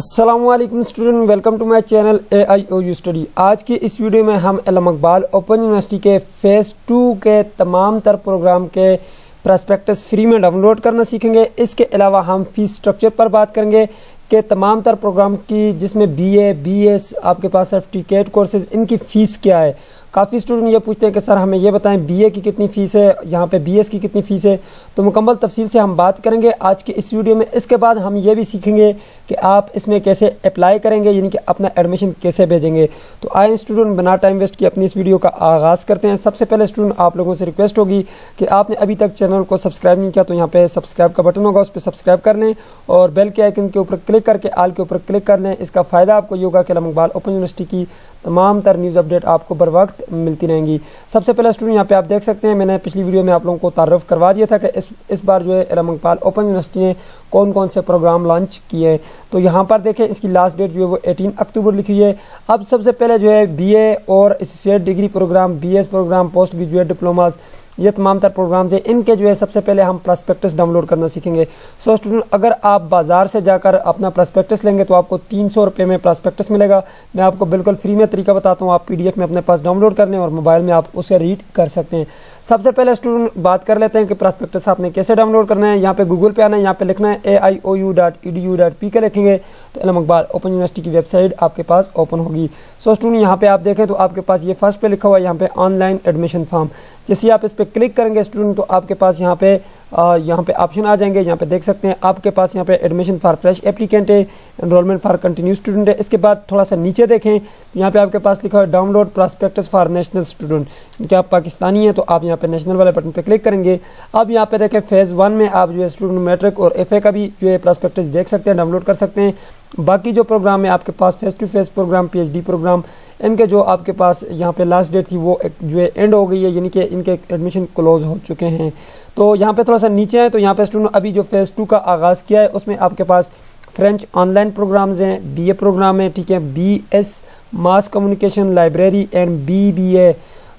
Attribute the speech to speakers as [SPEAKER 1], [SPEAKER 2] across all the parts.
[SPEAKER 1] अस्सलामुअलैकुम student, welcome to my channel AIOU study. आज की इस वीडियो में हम अल्लामा इकबाल ओपन यूनिवर्सिटी के फेज़ 2 के तमाम तर प्रोग्राम के प्रॉस्पेक्टस फ्री में डाउनलोड करना सीखेंगे। इसके अलावा हम फीस स्ट्रक्चर पर बात करेंगे कि तमाम तर प्रोग्राम की जिसमें BA, BS आपके पास सर्टिफिकेट कोर्सेज, इनकी फ़ीस क्या है। काफ़ी स्टूडेंट ये पूछते हैं कि सर हमें ये बताएं BA की कितनी फ़ीस है, यहाँ पे BS की कितनी फ़ीस है। तो मुकम्मल तफसील से हम बात करेंगे आज की इस वीडियो में। इसके बाद हम ये भी सीखेंगे कि आप इसमें कैसे अप्लाई करेंगे, यानी कि अपना एडमिशन कैसे भेजेंगे। तो आए स्टूडेंट, बिना टाइम वेस्ट किए अपनी इस वीडियो का आगाज़ करते हैं। सबसे पहले स्टूडेंट आप लोगों से रिक्वेस्ट होगी कि आपने अभी तक चैनल को सब्सक्राइब नहीं किया तो यहाँ पे सब्सक्राइब का बटन होगा, उस पर सब्सक्राइब कर लें और बेल के आइकन के ऊपर क्लिक करके आल के ऊपर क्लिक कर लें। इसका फ़ायदा आपको ये होगा कि अल्लामा इकबाल ओपन यूनिवर्सिटी की तमाम तर न्यूज़ अपडेट आपको बर वक्त मिलती रहेंगी। सबसे पहले स्टूडेंट यहाँ पे आप देख सकते हैं, मैंने पिछली वीडियो में आप लोगों को तारुफ करवा दिया था कि इस बार जो है अल्लामा इकबाल ओपन यूनिवर्सिटी ने कौन कौन से प्रोग्राम लॉन्च किए हैं। तो यहाँ पर देखें, इसकी लास्ट डेट जो है वो 18 अक्टूबर लिखी हुई है। अब सबसे पहले जो है BA और associate degree program, BS program, post graduate diplomas, ये तमाम तर प्रोग्राम्स हैं। इनके जो है सबसे पहले हम प्रॉस्पेक्टस डाउनलोड करना सीखेंगे। सो स्टूडेंट, अगर आप बाजार से जाकर अपना प्रॉस्पेक्टस लेंगे तो आपको 300 रुपये में प्रॉस्पेक्टस मिलेगा। मैं आपको बिल्कुल फ्री में तरीका बताता हूँ, आप PDF में अपने पास डाउनलोड कर लें और मोबाइल में आप उसे रीड कर सकते हैं। सबसे पहले स्टूडेंट बात कर लेते हैं कि प्रॉस्पेक्टस आपने कैसे डाउनलोड करना है। यहाँ पे गूगल पे आना है, यहाँ पे लिखना है AIOU.edu.pk लिखेंगे तो अल्लामा इकबाल ओपन यूनिवर्सिटी की वेबसाइट आपके पास ओपन होगी। सो स्टूडेंट यहाँ पे आप देखें तो आपके पास ये फर्स्ट पे लिखा हुआ है यहाँ पे ऑनलाइन एडमिशन फॉर्म। जैसे आप इस पर क्लिक करेंगे स्टूडेंट तो आपके पास यहाँ पे ऑप्शन आ जाएंगे। यहाँ पे देख सकते हैं आपके पास यहाँ पे एडमिशन फॉर फ्रेश एप्लीकेंट है, एनरोलमेंट फॉर कंटिन्यू स्टूडेंट है। इसके बाद थोड़ा सा नीचे देखें तो यहाँ पे आपके पास लिखा है download prospectus for national student. क्योंकि आप पाकिस्तानी हैं तो आप यहाँ पे नेशनल वाले बटन पे क्लिक करेंगे। अब यहाँ पे देखें फेज़ 1 में आप जो है स्टूडेंट मैट्रिक और FA का भी जो है प्रॉस्पेक्टस देख सकते हैं, डाउनलोड कर सकते हैं। बाकी जो प्रोग्राम है आपके पास face to face program, PhD program, इनके जो आपके पास यहाँ पे लास्ट डेट थी वो जो है एंड हो गई है, यानी कि इनके एडमिशन क्लोज हो चुके हैं। तो यहाँ पे थोड़ा सा नीचे है तो यहाँ पे स्टूडेंट अभी जो फेज़ 2 का आगाज़ किया है उसमें आपके पास फ्रेंच ऑनलाइन प्रोग्राम्स हैं, BA प्रोग्राम है, ठीक है, BS mass communication library and BBA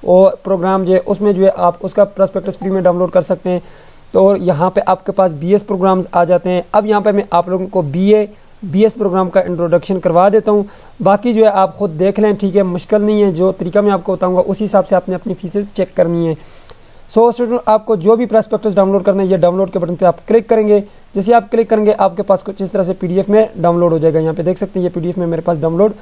[SPEAKER 1] और प्रोग्राम जो है उसमें जो है आप उसका प्रॉस्पेक्टस फ्री में डाउनलोड कर सकते हैं। तो यहाँ पे आपके पास BS प्रोग्राम्स आ जाते हैं। अब यहाँ पे मैं आप लोगों को BS प्रोग्राम का इंट्रोडक्शन करवा देता हूँ, बाकी जो है आप खुद देख लें, ठीक है, मुश्किल नहीं है। जो तरीका मैं आपको बताऊँगा उसी हिसाब से आपने अपनी फीसेस चेक करनी है। सो स्टूडेंट आपको जो भी प्रॉस्पेक्टस डाउनलोड करना है ये डाउनलोड के बटन पे आप क्लिक करेंगे। जैसे आप क्लिक करेंगे आपके पास कुछ इस तरह से PDF में डाउनलोड हो जाएगा। यहाँ पे देख सकते हैं ये PDF में मेरे पास डाउनलोड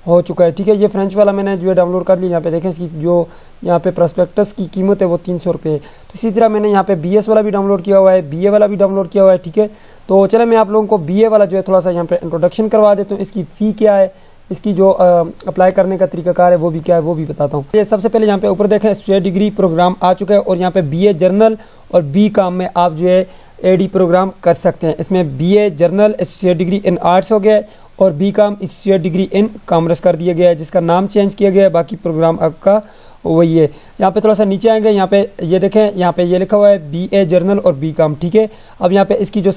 [SPEAKER 1] हो चुका है, ठीक है। ये फ्रेंच वाला मैंने जो है डाउनलोड कर लिया। यहाँ पे देखें इसकी जो यहाँ पे प्रॉस्पेक्टस की कीमत है वो 300 रुपये है। तो इसी तरह मैंने यहाँ पे BS वाला भी डाउनलोड किया हुआ है, BA वाला भी डाउनलोड किया हुआ है, ठीक है। तो चले मैं आप लोगों को BA वाला जो है थोड़ा सा यहाँ पे इंट्रोडक्शन करवा देता हूँ। इसकी फ़ी क्या है, इसकी जो अप्लाई करने का तरीकाकार है वो भी क्या है वो भी बताता हूँ। ये सबसे पहले यहाँ पे ऊपर देखें एसोसिएट डिग्री प्रोग्राम आ चुका है और यहाँ पे BA जर्नल और BCom में आप जो है AD प्रोग्राम कर सकते हैं। इसमें BA journal associate degree in arts हो गया है और BCom associate degree in commerce कर दिया गया है, जिसका नाम चेंज किया गया है, बाकी प्रोग्राम आपका वही है। यहाँ पे थोड़ा सा नीचे आएंगे, यहाँ पे ये देखें, यहाँ पे ये लिखा हुआ है BA जर्नल और BCom, ठीक है। अब यहाँ पे इसकी जो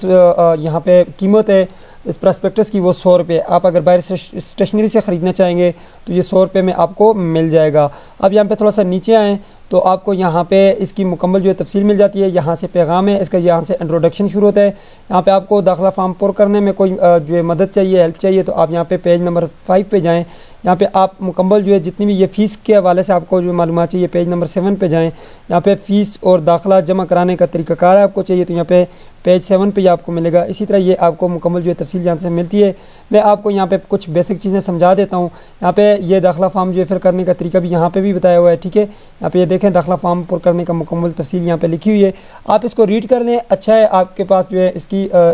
[SPEAKER 1] यहाँ पे कीमत है इस प्रॉस्पेक्टस की वो 100 रुपये। आप अगर बाहर से स्टेशनरी से ख़रीदना चाहेंगे तो ये 100 रुपये में आपको मिल जाएगा। अब यहाँ पे थोड़ा सा नीचे आएँ तो आपको यहाँ पे इसकी मुकम्मल जो है तफसील मिल जाती है। यहाँ से पैगाम है इसका, यहाँ से इंट्रोडक्शन शुरू होता है। यहाँ पे आपको दाखिला फॉर्म पुर करने में कोई जो है मदद चाहिए, हेल्प चाहिए तो आप यहाँ पे पेज नंबर 5 पे जाएँ। यहाँ पे आप मुकम्मल जो है जितनी भी ये फ़ीस के हवाले से आपको जो मालूमात चाहिए पेज नंबर 7 पे जाएँ। यहाँ पे फ़ीस और दाखिला जमा कराने का तरीक़ाकार आपको चाहिए तो यहाँ पे पेज 7 पे आपको मिलेगा। इसी तरह ये आपको मुकम्मल जो है तफसील यहाँ से मिलती है। मैं आपको यहाँ पे कुछ बेसिक चीज़ें समझा देता हूँ। यहाँ पे ये दाखिला फॉर्म जो है फिल करने का तरीका भी यहाँ पे भी बताया हुआ है, ठीक है। यहाँ पे ये देखें दाखिला फॉर्म पुर करने का मुकम्मल तफसील यहाँ पे लिखी हुई है। आप इसको रीड कर लें, अच्छा है, आपके पास जो है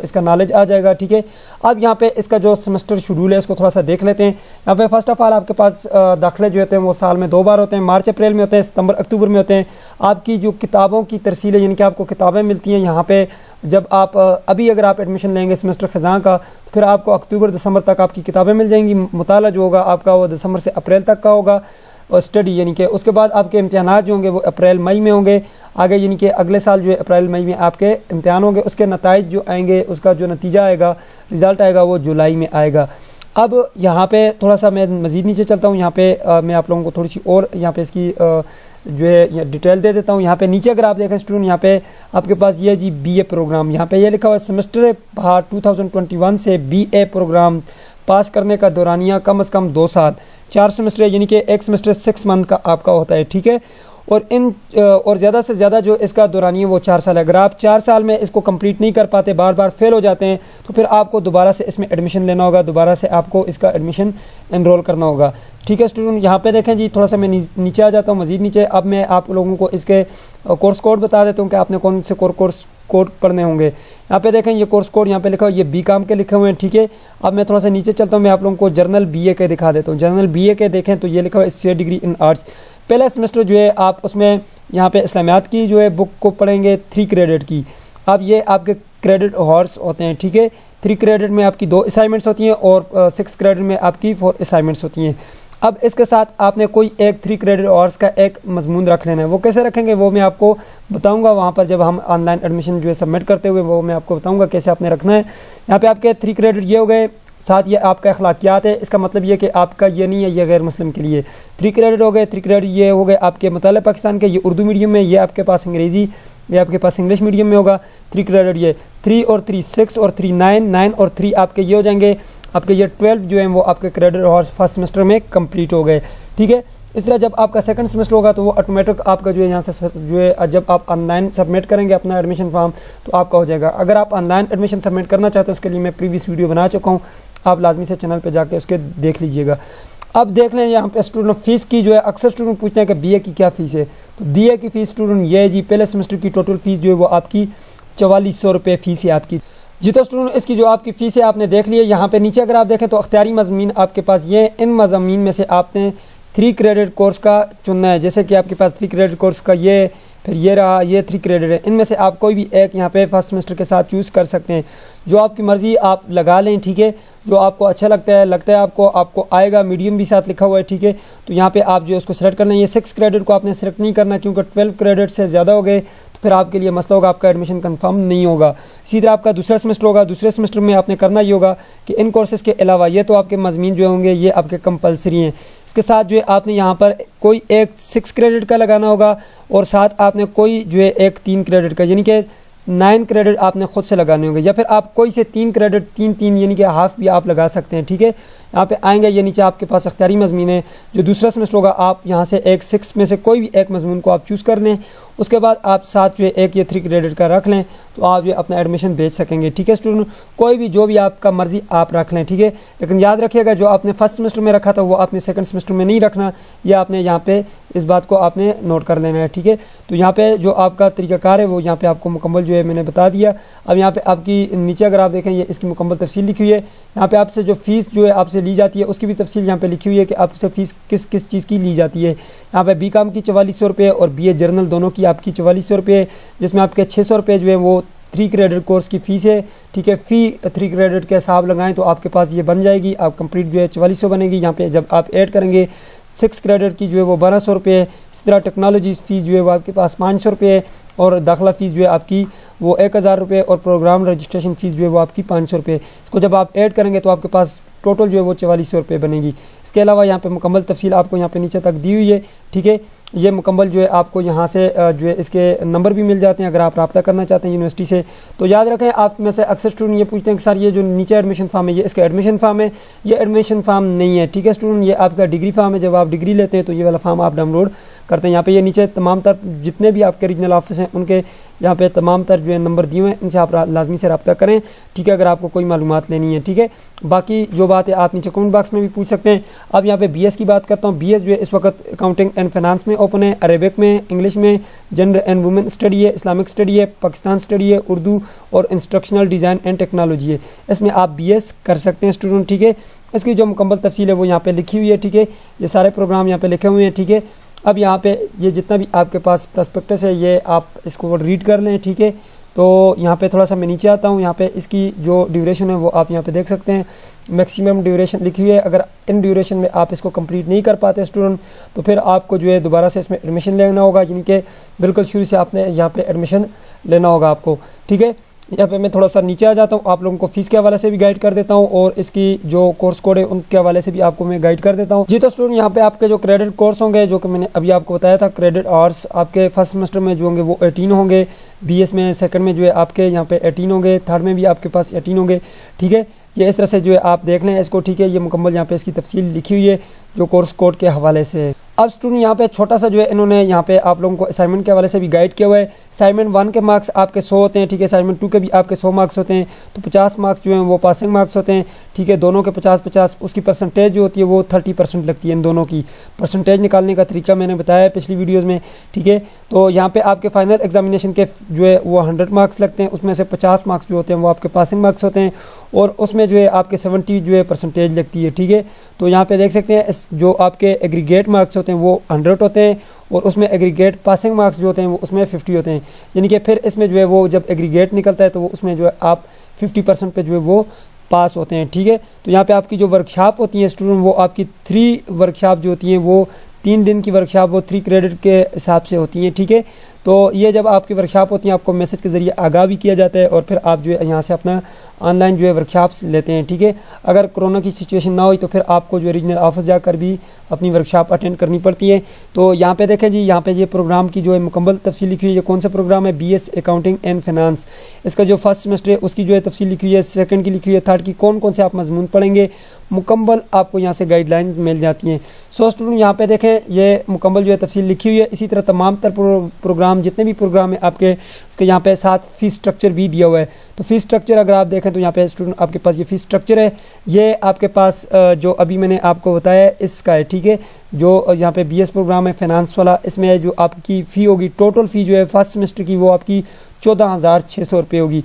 [SPEAKER 1] इसका नॉलेज आ जाएगा, ठीक है। अब यहाँ पे इसका जो सेमेस्टर शेड्यूल है इसको थोड़ा सा देख लेते हैं। यहाँ पे फर्स्ट ऑफ ऑल आपके पास दाखिले जो होते हैं वो साल में 2 बार होते हैं, मार्च अप्रैल में होते हैं, सितंबर अक्टूबर में होते हैं। आपकी जो किताबों की तरसील है, यानी कि आपको किताबें मिलती हैं यहाँ पे। जब आप अभी अगर आप एडमिशन लेंगे सेमेस्टर ख़ज़ां का तो फिर आपको अक्टूबर दिसंबर तक आपकी किताबें मिल जाएंगी। मुताला जो होगा आपका वो दिसंबर से अप्रैल तक का होगा और स्टडी, यानी कि उसके बाद आपके इम्तिहानात जो होंगे वो अप्रैल मई में होंगे आगे, यानी कि अगले साल जो है अप्रैल मई में आपके इम्तिहान होंगे। उसके नताइज जो आएंगे, उसका जो नतीजा आएगा, रिज़ल्ट आएगा, वो जुलाई में आएगा। अब यहाँ पे थोड़ा सा मैं मज़ीद नीचे चलता हूँ। यहाँ पे मैं आप लोगों को थोड़ी सी और यहाँ पे इसकी जो है डिटेल दे देता हूँ। यहाँ पे नीचे अगर आप देखें स्टूडेंट, यहाँ पे आपके पास ये जी BA प्रोग्राम, यहाँ पे ये लिखा हुआ है सेमेस्टर 2021 से BA प्रोग्राम पास करने का दौरानिया कम से कम 2 साल, 4 सेमेस्टर यानी कि एक सेमेस्टर 6 मंथ का आपका होता है, ठीक है। और ज़्यादा से ज़्यादा जो इसका दौरानिया वो 4 साल है। अगर आप 4 साल में इसको कंप्लीट नहीं कर पाते, बार बार फेल हो जाते हैं, तो फिर आपको दोबारा से इसमें एडमिशन लेना होगा, दोबारा से आपको इसका एडमिशन एनरोल करना होगा, ठीक है स्टूडेंट। यहाँ पे देखें जी, थोड़ा सा मैं नीचे आ जाता हूँ, मज़ीद नीचे। अब मैं आप लोगों को इसके कोर्स कोड बता देता हूँ कि आपने कौन से कोर्स कोड पढ़ने होंगे। यहाँ पे देखें ये कोर्स कोड यहाँ पे लिखा हुआ, ये बीकॉम के लिखे हुए हैं, ठीक है। अब मैं थोड़ा सा नीचे चलता हूँ, मैं आप लोगों को जर्नल बीए के दिखा देता हूँ। जर्नल बीए के देखें तो ये लिखा हुआ है स्टेट डिग्री इन आर्ट्स। पहला सेमेस्टर जो है आप उसमें यहाँ पे इस्लामियात की जो है बुक को पढ़ेंगे 3 क्रेडिट की। अब ये आपके क्रेडिट हॉर्स होते हैं, ठीक है। 3 क्रेडिट में आपकी 2 असाइनमेंट्स होती हैं और 6 क्रेडिट में आपकी 4 असाइनमेंट्स होती हैं। अब इसके साथ आपने कोई एक 3 क्रेडिट हॉर्स का एक मजमून रख लेना है। वो कैसे रखेंगे वो मैं आपको बताऊंगा वहाँ पर, जब हम ऑनलाइन एडमिशन जो है सबमिट करते हुए वो मैं आपको बताऊंगा कैसे आपने रखना है। यहाँ पे आपके 3 क्रेडिट ये हो गए, साथ ये आपका अखलाकियात है। इसका मतलब ये कि आपका ये नहीं है, ये गैर मुस्लिम के लिए 3 क्रेडिट हो गए। 3 क्रेडिट ये हो गए आपके मुतालिब पाकिस्तान के, ये उर्दू मीडियम में, ये आपके पास अंग्रेज़ी, ये आपके पास इंग्लिश मीडियम में होगा। 3 क्रेडिट ये 3 और 3 6 और 3 9 9 और 3 आपके ये हो जाएंगे, आपके ये 12 जो है वो आपके क्रेडिट हॉर्स फर्स्ट सेमेस्टर में कंप्लीट हो गए, ठीक है। इस तरह जब आपका सेकंड सेमेस्टर होगा तो वो ऑटोमेटिक आपका जो है यहाँ से जो है जब आप ऑनलाइन सबमिट करेंगे अपना एडमिशन फॉर्म तो आपका हो जाएगा। अगर आप ऑनलाइन एडमिशन सबमिट करना चाहते हैं उसके लिए मैं प्रीवियस वीडियो बना चुका हूँ, आप लाजमी से चैनल पे जाके उसके देख लीजिएगा। अब देख लें यहाँ पे स्टूडेंट फीस की जो है, अक्सर स्टूडेंट पूछते हैं कि बीए की क्या फ़ीस है। तो बीए की फ़ीस स्टूडेंट ये है जी, पहले सेमेस्टर की टोटल फ़ीस जो है वो आपकी 4400 रुपये फ़ीस है आपकी जी। तो स्टूडेंट इसकी जो आपकी फ़ीस है आपने देख लिया। यहाँ पे नीचे अगर आप देखें तो अख्तियारी मज़ामीन आपके पास ये, इन मज़ामीन में से आपने 3 क्रेडिट कोर्स का चुनना है। जैसे कि आपके पास 3 क्रेडिट कोर्स का ये, फिर ये रहा, ये 3 क्रेडिट है। इनमें से आप कोई भी एक यहाँ पे फर्स्ट सेमेस्टर के साथ चूज़ कर सकते हैं, जो आपकी मर्ज़ी आप लगा लें, ठीक है। जो आपको अच्छा लगता है आपको आएगा, मीडियम भी साथ लिखा हुआ है, ठीक है। तो यहाँ पे आप जो उसको सेलेक्ट करना है। ये 6 क्रेडिट को आपने सेलेक्ट नहीं करना, क्योंकि 12 क्रेडिट से ज़्यादा हो गए तो फिर आपके लिए मसला होगा, आपका एडमिशन कंफर्म नहीं होगा। इसी तरह आपका दूसरा सेमेस्टर होगा, दूसरे सेमेस्टर में आपने करना ये होगा कि इन कोर्सेज़ के अलावा ये तो आपके मज़मीन जो होंगे ये आपके कंपलसरी हैं, इसके साथ जो है आपने यहाँ पर कोई एक 6 क्रेडिट का लगाना होगा और साथ आपने कोई जो है एक 3 क्रेडिट का यानी कि 9 क्रेडिट आपने खुद से लगाने होंगे, या फिर आप कोई से 3 क्रेडिट 3 यानी कि हाफ भी आप लगा सकते हैं, ठीक है। यहाँ पे आएंगे, ये नीचे आपके पास अख्तियारी मज़मून है। जो दूसरा सेमेस्टर होगा आप यहाँ से एक 6 में से कोई भी एक मज़मून को आप चूज़ कर लें, उसके बाद आप साथ जो एक ये 3 क्रेडिट का रख लें तो आप ये अपना एडमिशन भेज सकेंगे, ठीक है स्टूडेंट। कोई भी जो भी आपका मर्ज़ी आप रख लें, ठीक है। लेकिन याद रखिएगा जो आपने फर्स्ट सेमेस्टर में रखा था वो आपने सेकंड सेमेस्टर में नहीं रखना, ये आपने यहाँ पे इस बात को आपने नोट कर लेना है, ठीक है। तो यहाँ पे जो आपका तरीक़ाकार है वो यहाँ पे आपको मुकम्मल जो है मैंने बता दिया। अब यहाँ पे आपकी नीचे अगर आप देखें ये इसकी मुकम्मल तफसील लिखी हुई है। यहाँ पे आपसे जो फ़ीस जो है आपसे ली जाती है उसकी भी तफसील यहाँ पे लिखी हुई है कि आपसे फ़ीस किस किस चीज़ की ली जाती है। यहाँ पे बीकॉम की 4400 रुपये और बीए जर्नल दोनों की आपकी 4400 रुपये, जिसमें आपके 600 रुपये जो है वो 3 क्रेडिट कोर्स की फ़ीस है, ठीक है। फ़ी 3 क्रेडिट के हिसाब लगाएं तो आपके पास ये बन जाएगी, आप कंप्लीट जो है 4400 बनेगी। यहाँ पे जब आप ऐड करेंगे 6 क्रेडिट की जो है वो 1200 रुपये है। इस तरह टेक्नोलॉजी फ़ीस जो है वो आपके पास 500 रुपये है और दाखिला फ़ीस जो है आपकी वो 1000 रुपये और प्रोग्राम रजिस्ट्रेशन फ़ीस जो है वो आपकी 500 रुपये। इसको जब आप ऐड करेंगे तो आपके पास टोटल जो है वो 4400 रुपये बनेगी। इसके अलावा यहाँ पे मुकम्मल तफसील आपको यहाँ पे नीचे तक दी हुई है, ठीक है। ये मुकम्मल जो है आपको यहाँ से जो है इसके नंबर भी मिल जाते हैं अगर आप रब्ता करना चाहते हैं यूनिवर्सिटी से। तो याद रखें, आप में से अक्सर स्टूडेंट ये पूछते हैं कि सर ये जो नीचे एडमिशन फॉर्म है ये इसका एडमिशन फॉर्म है, ये एडमिशन फॉर्म नहीं है, ठीक है स्टूडेंट। ये आपका डिग्री फॉर्म है, जब आप डिग्री लेते हैं तो ये वाला फॉर्म आप डाउनलोड करते हैं। यहाँ पे ये नीचे तमाम तर जितने भी आपके रीजनल ऑफिस हैं उनके यहाँ पे तमाम तर जो है नंबर दिए हुए हैं, इनसे आप लाजमी से रब्ता करें, ठीक है, अगर आपको कोई मालूमात लेनी है, ठीक है। बाकी जो बात है आप नीचे कमेंट बॉक्स में भी पूछ सकते हैं। अब यहाँ पे बीएस की बात करता हूँ। बीएस जो है इस वक्त अकाउंटिंग एंड फाइनेंस में ओपन है, अरेबिक में, इंग्लिश में, जेंडर एंड वुमेन स्टडी है, इस्लामिक स्टडी है, पाकिस्तान स्टडी है, उर्दू और इंस्ट्रक्शनल डिज़ाइन एंड टेक्नोलॉजी है। इसमें आप बीएस कर सकते हैं स्टूडेंट, ठीक है। इसकी जो मुकम्मल तफसील है वो यहाँ पे लिखी हुई है, ठीक है। ये सारे प्रोग्राम यहाँ पे लिखे हुए हैं, ठीक है। अब यहाँ पे ये जितना भी आपके पास प्रॉस्पेक्टस है ये आप इसको रीड कर लें, ठीक है। तो यहाँ पे थोड़ा सा मैं नीचे आता हूँ, यहाँ पे इसकी जो ड्यूरेशन है वो आप यहाँ पे देख सकते हैं, मैक्सिमम ड्यूरेशन लिखी हुई है। अगर इन ड्यूरेशन में आप इसको कंप्लीट नहीं कर पाते स्टूडेंट तो फिर आपको जो है दोबारा से इसमें एडमिशन लेना होगा, यानी कि बिल्कुल शुरू से आपने यहाँ पे एडमिशन लेना होगा आपको, ठीक है। यहाँ पे मैं थोड़ा सा नीचे आ जाता हूँ, आप लोगों को फीस के हवाले से भी गाइड कर देता हूँ और इसकी जो कोर्स कोड है उनके हवाले से भी आपको मैं गाइड कर देता हूँ। जी तो स्टूडेंट, यहाँ पे आपके जो क्रेडिट कोर्स होंगे, जो कि मैंने अभी आपको बताया था, क्रेडिट आवर्स आपके फर्स्ट सेमेस्टर में जो होंगे वो 18 होंगे, BS में सेकंड में जो है आपके यहाँ पे 18 होंगे, थर्ड में भी आपके पास 18 होंगे। ठीक है, ये इस तरह से जो है आप देख लें इसको। ठीक है, ये मुकम्मल यहाँ पे इसकी तफसील लिखी हुई है जो कोर्स कोड के हवाले से है। अब स्टूडेंट यहाँ पे छोटा सा जो है इन्होंने यहाँ पे आप लोगों को असाइनमेंट के हवाले से भी गाइड किया हुआ है। असाइनमेंट 1 के मार्क्स आपके 100 होते हैं। ठीक है, असाइनमेंट 2 के भी आपके 100 मार्क्स होते हैं, तो 50 मार्क्स जो हैं वो पासिंग मार्क्स होते हैं। ठीक है, दोनों के 50-50। उसकी परसेंटेज जो होती है वो 30% लगती है। इन दोनों की परसेंटेज निकालने का तरीका मैंने बताया है पिछली वीडियोज़ में। ठीक है, तो यहाँ पे आपके फाइनल एग्जामिनेशन के जो है वो 100 मार्क्स लगते हैं, उसमें से 50 मार्क्स जो होते हैं वो आपके पासिंग मार्क्स होते हैं और उसमें जो है आपके 70 जो है परसेंटेज लगती है। ठीक है, तो यहाँ पे देख सकते हैं जो आपके एग्रीगेट मार्क्स होते हैं वो 100 होते हैं और उसमें एग्रीगेट पासिंग मार्क्स जो होते हैं वो उसमें 50 होते हैं। यानी कि फिर इसमें जो है वो जब एग्रीगेट निकलता है तो वो उसमें जो है आप 50% पे जो है वो पास होते हैं। ठीक है, तो यहाँ पे आपकी जो वर्कशॉप होती है स्टूडेंट, वो आपकी 3 वर्कशॉप जो होती हैं वो 3 दिन की वर्कशॉप वो 3 क्रेडिट के हिसाब से होती हैं। ठीक है, तो ये जब आपकी वर्कशॉप होती हैं आपको मैसेज के ज़रिए आगाह भी किया जाता है और फिर आप जो है यहाँ से अपना ऑनलाइन जो है वर्कशॉप्स लेते हैं। ठीक है, अगर कोरोना की सिचुएशन ना हुई तो फिर आपको जो है रीजनल ऑफिस जाकर भी अपनी वर्कशॉप अटेंड करनी पड़ती है। तो यहाँ पे देखें जी, यहाँ पे ये प्रोग्राम की जो है मुकम्मल तफसील लिखी हुई है। कौन सा प्रोग्राम है? BS accounting and finance. इसका जो फर्स्ट सेमेस्टर है उसकी जो है तफसील लिखी हुई है, सेकंड की लिखी हुई है, थर्ड की कौन कौन से आप मजमून पढ़ेंगे, मुकम्मल आपको यहाँ से गाइडलाइंस मिल जाती हैं। सो स्टूडेंट, यहाँ पे देखें ये मुकम्मल जो है तफसील लिखी हुई है। इसी तरह तमाम तर प्रोग्राम जितने भी प्रोग्राम है आपके, इसके यहाँ पे साथ फीस स्ट्रक्चर भी दिया हुआ है। तो फीस स्ट्रक्चर अगर आप देखें तो यहाँ पे स्टूडेंट आपके पास ये फीस स्ट्रक्चर है, ये आपके पास जो अभी मैंने आपको बताया इसका है। ठीक है, जो यहाँ पे BS प्रोग्राम है फाइनेंस वाला, इसमें जो आपकी फ़ी होगी, टोटल फ़ी जो है फर्स्ट सेमेस्टर की वो आपकी 14,600 रुपये होगी।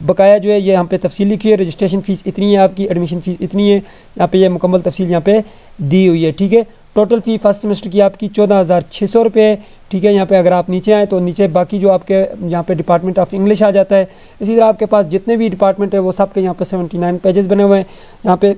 [SPEAKER 1] बकाया जो है ये यहाँ पे तफसील लिखी है, रजिस्ट्रेशन फ़ीस इतनी है, आपकी एडमिशन फ़ीस इतनी है, यहाँ पे ये मुकम्मल तफसील यहाँ पे दी हुई है। ठीक है, टोटल फ़ी फर्स्ट सेमेस्टर की आपकी 14,600 रुपये है। ठीक है, यहाँ पे अगर आप नीचे आए तो नीचे बाकी जो आपके यहाँ पे डिपार्टमेंट ऑफ इंग्लिश आ जाता है। इसी तरह आपके पास जितने भी डिपार्टमेंट है वो सब के यहाँ पे 79 पेजेस बने हुए हैं, यहाँ पे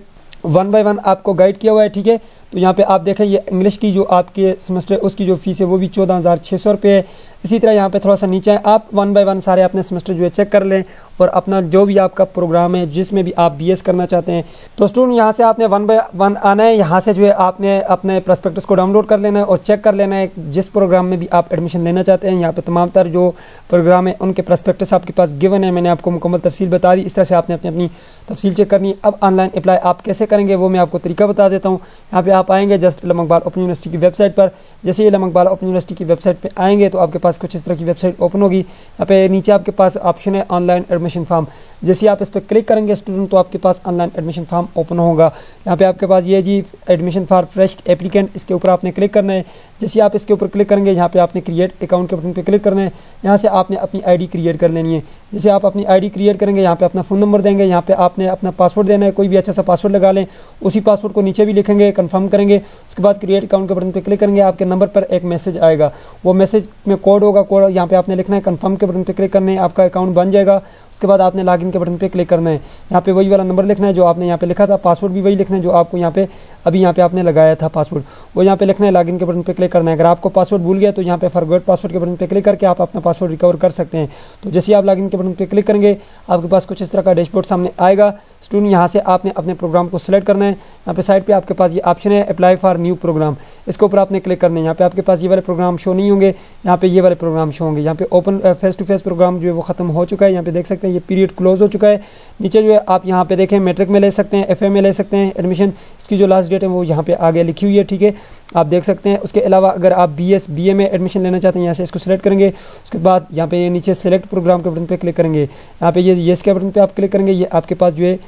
[SPEAKER 1] 1 बाय 1 आपको गाइड किया हुआ है। ठीक है, तो यहाँ पे आप देखें ये इंग्लिश की जो आपके सेमेस्टर उसकी जो फीस है वो भी 14,600 रुपये है। इसी तरह यहाँ पे थोड़ा सा नीचे आप 1 बाय 1 सारे अपने सेमेस्टर जो है चेक कर लें और अपना जो भी आपका प्रोग्राम है जिसमें भी आप BS करना चाहते हैं, तो स्टूडेंट यहाँ से आपने 1 बाय 1 आना है। यहाँ से जो है आपने अपने प्रॉस्पेक्टस को डाउनलोड कर लेना है और चेक कर लेना है जिस प्रोग्राम में भी आप एडमिशन लेना चाहते हैं। यहाँ पे तमाम तर जो प्रोग्राम है उनके प्रॉस्पेक्टस आपके पास गिवन है, मैंने आपको मुकम्मल तफसील बता दी। इस तरह से आपने अपनी तफसील चेक करनी है। अब ऑनलाइन अप्लाई आप कैसे करेंगे वो मैं आपको तरीका बता देता हूँ। यहाँ पे आप आएंगे जस्ट इल्म इकबाल ओपन यूनिवर्सिटी की वेबसाइट पर। जैसे ही इल्म इकबाल ओपन यूनिवर्सिटी की वेबसाइट पे आएंगे तो आपके पास कुछ इस तरह की वेबसाइट ओपन होगी। यहाँ पे नीचे आपके पास ऑप्शन है ऑनलाइन एडमिशन फॉर्म। जैसे आप इस पर क्लिक करेंगे स्टूडेंट तो आपके पास ऑनलाइन एडमिशन फॉर्म ओपन होगा। यहाँ पे आपके पास ये जी एडमिशन फॉर फ्रेश एप्लीकेंट, इसके ऊपर आपने क्लिक करना है। जैसे आप इसके ऊपर क्लिक करेंगे यहाँ पे आपने क्रिएट अकाउंट के बटन पे क्लिक करना है। यहाँ से आपने अपनी ID क्रिएट कर लेनी है। जैसे आप अपनी ID क्रिएट करेंगे यहाँ पे अपना फ़ोन नंबर देंगे, यहाँ पे आपने अपना पासवर्ड देना है, कोई भी अच्छा सा पासवर्ड लगा लें। उसी पासवर्ड को नीचे भी लिखेंगे, कंफर्म करेंगे। उसके बाद क्रिएट अकाउंट के बटन पे क्लिक करेंगे, आपके नंबर पर एक मैसेज आएगा, वो मैसेज में कोड होगा, कोड यहाँ पे आपने लिखना है, कंफर्म के बटन पे क्लिक करना है, आपका अकाउंट बन जाएगा। उसके बाद आपने लॉगिन के बटन पे क्लिक करना है। यहाँ पे वही वाला नंबर लिखना है जो आपने यहाँ पे लिखा था, पासवर्ड भी वही लिखना है जो आपको यहाँ पे अभी यहाँ पे आपने लगाया था पासवर्ड, वो यहाँ पे लिखना है। लॉगिन के बटन पे क्लिक करना है। अगर आपको पासवर्ड भूल गया तो यहाँ पे फॉरगॉट पासवर्ड के बटन पे क्लिक करके आप अपना पासवर्ड रिकवर कर सकते हैं। तो जैसे आप लॉगिन के बटन पे क्लिक करेंगे आपके पास कुछ इस तरह का डैशबोर्ड सामने आएगा। स्टूडेंट यहाँ से आपने अपने प्रोग्राम को सिलेक्ट करना है। यहाँ पे साइड पे आपके पास ये ऑप्शन है अप्लाई फॉर न्यू प्रोग्राम, इसके ऊपर आपने क्लिक करना है। यहाँ पे आपके पास ये वाले प्रोग्राम शो नहीं होंगे, यहाँ पे ये वाले प्रोग्राम शो होंगे। यहाँ पे open face to face program जो है वो खत्म हो चुका है, यहाँ पे देख सकते हैं ये पीरियड क्लोज हो चुका है। नीचे जो है आप यहाँ पे देखें मैट्रिक में ले सकते हैं, FA में ले सकते हैं एडमिशन, इसकी जो लास्ट डेट है वो यहाँ पे आगे लिखी हुई है। ठीक है, आप देख सकते हैं। उसके अलावा अगर आप BS BA में एडमिशन लेना चाहते हैं यहाँ से इसको सिलेक्ट करेंगे। उसके बाद यहाँ पे नीचे सेलेक्ट प्रोग्राम के बटन पे क्लिक करेंगे, यहाँ पे ये येस के बटन पे आप क्लिक करेंगे, ये आपके पास जो है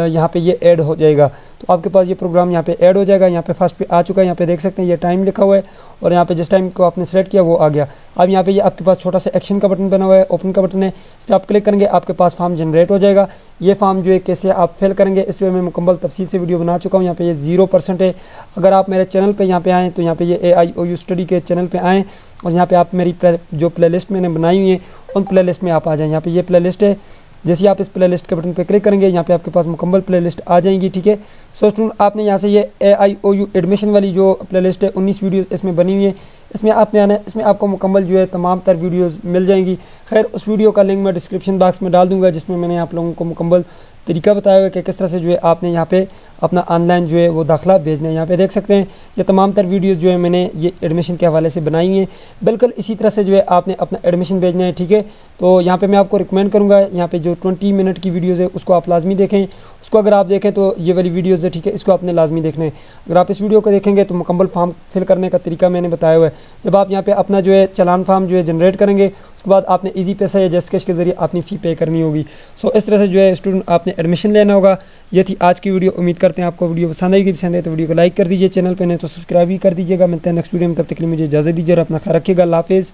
[SPEAKER 1] यहाँ पे ये ऐड हो जाएगा। तो आपके पास ये प्रोग्राम यहाँ पे ऐड हो जाएगा। यहाँ पे फर्स्ट पे आ चुका है, यहाँ पे देख सकते हैं ये टाइम लिखा हुआ है और यहाँ पे जिस टाइम को आपने सेलेक्ट किया वो आ गया। अब यहाँ पे ये आपके पास छोटा सा एक्शन का बटन बना हुआ है, ओपन का बटन है, इस पर आप क्लिक करेंगे, आपके पास फॉर्म जनरेट हो जाएगा। ये फॉर्म जो है कैसे आप फिल करेंगे इस पर मैं मुकम्मल तफसील से वीडियो बना चुका हूँ। यहाँ पे ये 0% है। अगर आप मेरे चैनल पे यहाँ पे आएँ तो यहाँ पे ये AIOU स्टडी के चैनल पे आएँ और यहाँ पे आप मेरी जो प्लेलिस्ट मैंने बनाई हुई है उन प्लेलिस्ट में आप आ जाएँ। यहाँ पे ये प्लेलिस्ट है, जैसे ही आप इस प्ले लिस्ट के बटन पर क्लिक करेंगे यहाँ पे आपके पास मुकम्मल प्ले लिस्ट आ जाएंगी। ठीक है, सो स्टूडेंट आपने यहाँ से ये AIOU एडमिशन वाली जो प्ले लिस्ट है 19 वीडियोज़ इसमें बनी हुई है, इसमें आपने आना है, इसमें आपको मुकम्मल जो है तमाम तर वीडियोज़ मिल जाएंगी। खैर उस वीडियो का लिंक मैं डिस्क्रिप्शन बॉक्स में डाल दूंगा जिसमें मैंने आप लोगों को मुकम्मल तरीका बताया हुआ है कि किस तरह से जो है आपने यहाँ पे अपना ऑनलाइन जो है वो दाखिला भेजना है। यहाँ पे देख सकते हैं ये तमाम तर वीडियोज़ जो है मैंने ये एडमिशन के हवाले से बनाई हैं। बिल्कुल इसी तरह से जो है आपने अपना एडमिशन भेजना है। ठीक है, तो यहाँ पे मैं आपको रिकमेंड करूँगा यहाँ पे जो 20 मिनट की वीडियोज़ है उसको आप लाजमी देखें। उसको अगर आप देखें तो ये वाली वीडियोज़ है, ठीक है, इसको आपने लाजमी देखना है। अगर आप इस वीडियो को देखेंगे तो मुकम्मल फॉर्म फिल करने का तरीका मैंने बताया हुआ है। जब आप यहाँ पे अपना जो है चलान फॉर्म जो है जनरेट करेंगे उसके बाद आपने ईजी पैसा या जस्ट कैश के जरिए अपनी फ़ी पे करनी होगी। सो इस तरह से जो है स्टूडेंट आपने एडमिशन लेना होगा। ये थी आज की वीडियो। उम्मीद करते हैं आपको वीडियो पसंद आएगी। पसंद है तो वीडियो को लाइक कर दीजिए, चैनल पे नहीं तो सब्सक्राइब भी कर दीजिएगा। मिलते हैं नेक्स्ट वीडियो में, तब तक के लिए मुझे इजाज़त दीजिए और अपना ख्याल रखिएगा। अल्लाह हाफिज़।